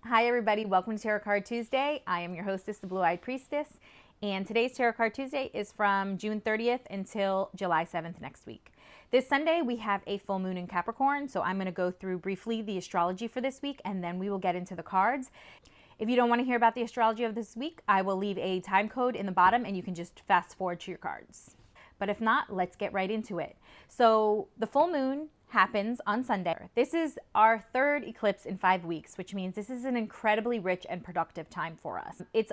Hi everybody, welcome to Tarot Card Tuesday. I am your hostess, the Blue-Eyed Priestess, and today's Tarot Card Tuesday is from June 30th until July 7th next week. This Sunday we have a full moon in Capricorn, so I'm going to go through briefly the astrology for this week and then we will get into the cards. If you don't want to hear about the astrology of this week, I will leave a time code in the bottom and you can just fast forward to your cards. But if not, let's get right into it. So the full moon happens on Sunday. This is our third eclipse in 5 weeks, which means this is an incredibly rich and productive time for us. It's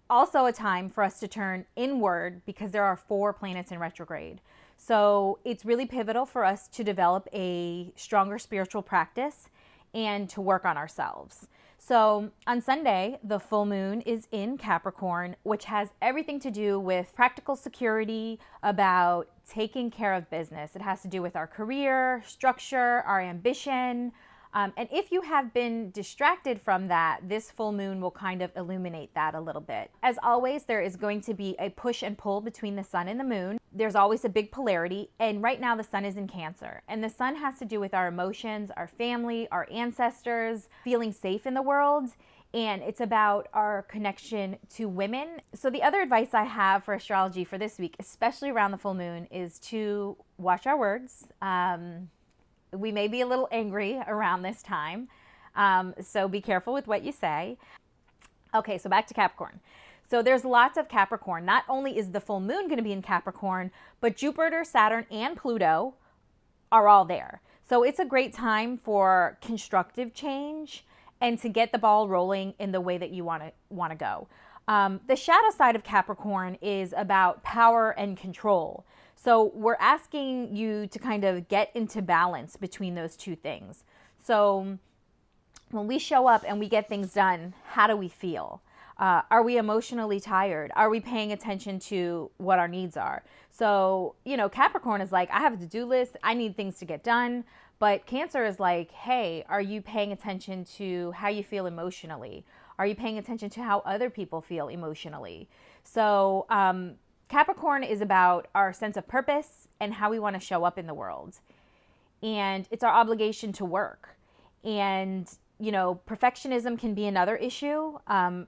also a time for us to turn inward because there are 4 planets in retrograde. So it's really pivotal for us to develop a stronger spiritual practice and to work on ourselves. So on Sunday, the full moon is in Capricorn, which has everything to do with practical security, about taking care of business. It has to do with our career, structure, our ambition. And if you have been distracted from that, this full moon will kind of illuminate that a little bit. As always, there is going to be a push and pull between the sun and the moon. There's always a big polarity, and right now the sun is in Cancer. And the sun has to do with our emotions, our family, our ancestors, feeling safe in the world, and it's about our connection to women. So the other advice I have for astrology for this week, especially around the full moon, is to watch our words. We may be a little angry around this time, so be careful with what you say. Okay, so back to Capricorn. So there's lots of Capricorn. Not only is the full moon going to be in Capricorn, but Jupiter, Saturn, and Pluto are all there. So it's a great time for constructive change and to get the ball rolling in the way that you want to go. The shadow side of Capricorn is about power and control. So we're asking you to kind of get into balance between those two things. So when we show up and we get things done, how do we feel? Are we emotionally tired? Are we paying attention to what our needs are? So, Capricorn is like, I have a to-do list. I need things to get done. But Cancer is like, hey, are you paying attention to how you feel emotionally? Are you paying attention to how other people feel emotionally? So, Capricorn is about our sense of purpose and how we want to show up in the world. And it's our obligation to work. And, perfectionism can be another issue.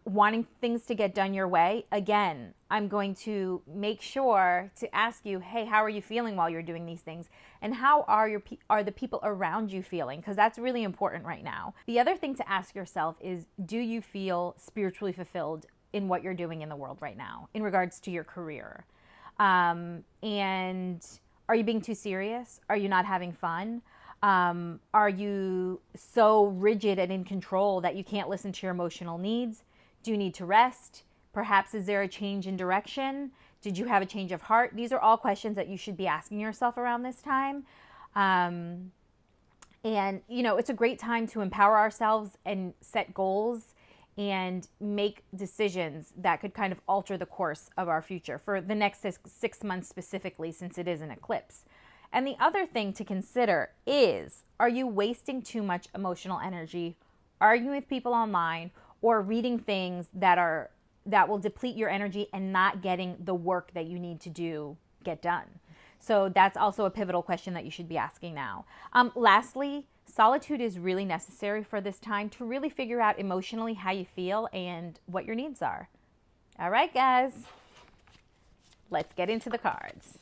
Wanting things to get done your way. Again, I'm going to make sure to ask you, hey, how are you feeling while you're doing these things? And how are the people around you feeling? Because that's really important right now. The other thing to ask yourself is, do you feel spiritually fulfilled in what you're doing in the world right now in regards to your career? And are you being too serious? Are you not having fun? Are you so rigid and in control that you can't listen to your emotional needs? Do you need to rest? Perhaps is there a change in direction? Did you have a change of heart? These are all questions that you should be asking yourself around this time. And, it's a great time to empower ourselves and set goals and make decisions that could kind of alter the course of our future for the next 6 months specifically, since it is an eclipse. And the other thing to consider is, are you wasting too much emotional energy arguing with people online or reading things that will deplete your energy and not getting the work that you need to do get done? So that's also a pivotal question that you should be asking now. Lastly, solitude is really necessary for this time to really figure out emotionally how you feel and what your needs are. All right, guys, let's get into the cards.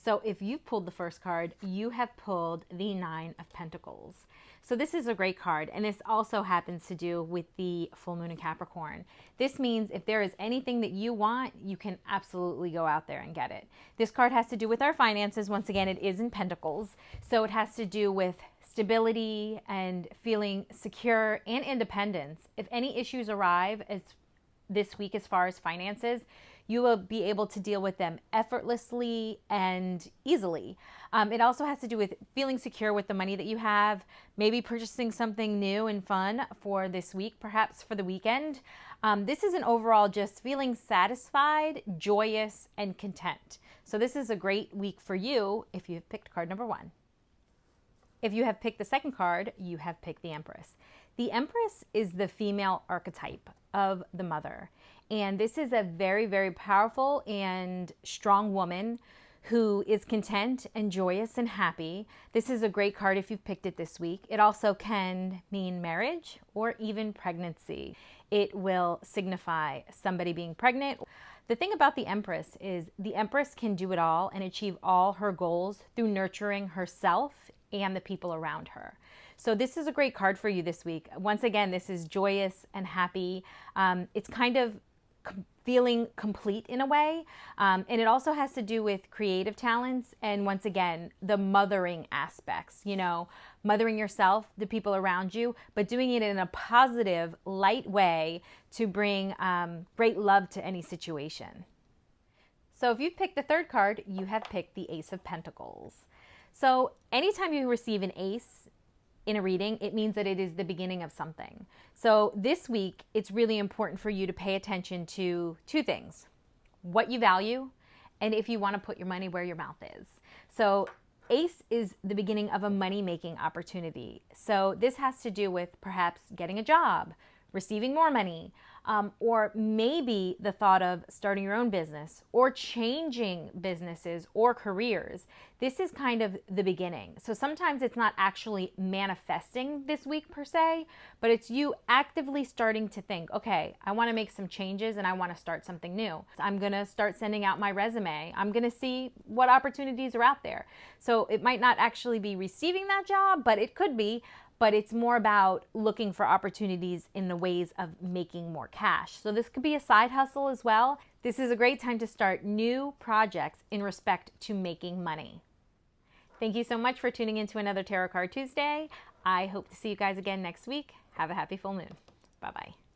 So if you've pulled the first card, you have pulled the 9 of Pentacles. So this is a great card, and this also happens to do with the full moon in Capricorn. This means if there is anything that you want, you can absolutely go out there and get it. This card has to do with our finances. Once again, it is in Pentacles. So it has to do with stability and feeling secure and independence. If any issues arrive this week as far as finances, you will be able to deal with them effortlessly and easily. It also has to do with feeling secure with the money that you have, maybe purchasing something new and fun for this week, perhaps for the weekend. This is an overall just feeling satisfied, joyous, and content. So this is a great week for you if you have picked card number 1. If you have picked the second card, you have picked the Empress. The Empress is the female archetype of the mother. And this is a very, very powerful and strong woman who is content and joyous and happy. This is a great card if you've picked it this week. It also can mean marriage or even pregnancy. It will signify somebody being pregnant. The thing about the Empress is the Empress can do it all and achieve all her goals through nurturing herself and the people around her. So this is a great card for you this week. Once again, this is joyous and happy. It's kind of feeling complete in a way. And it also has to do with creative talents. And once again, the mothering aspects, you know, mothering yourself, the people around you, but doing it in a positive, light way to bring great love to any situation. So if you've picked the third card, you have picked the Ace of Pentacles. So anytime you receive an ace in a reading, it means that it is the beginning of something. So this week, it's really important for you to pay attention to two things: what you value, and if you want to put your money where your mouth is. So ace is the beginning of a money-making opportunity. So this has to do with perhaps getting a job, receiving more money, or maybe the thought of starting your own business or changing businesses or careers. This is kind of the beginning. So sometimes it's not actually manifesting this week per se, but it's you actively starting to think, okay, I want to make some changes and I want to start something new. I'm going to start sending out my resume. I'm going to see what opportunities are out there. So it might not actually be receiving that job, but it could be. But it's more about looking for opportunities in the ways of making more cash. So this could be a side hustle as well. This is a great time to start new projects in respect to making money. Thank you so much for tuning in to another Tarot Card Tuesday. I hope to see you guys again next week. Have a happy full moon. Bye-bye.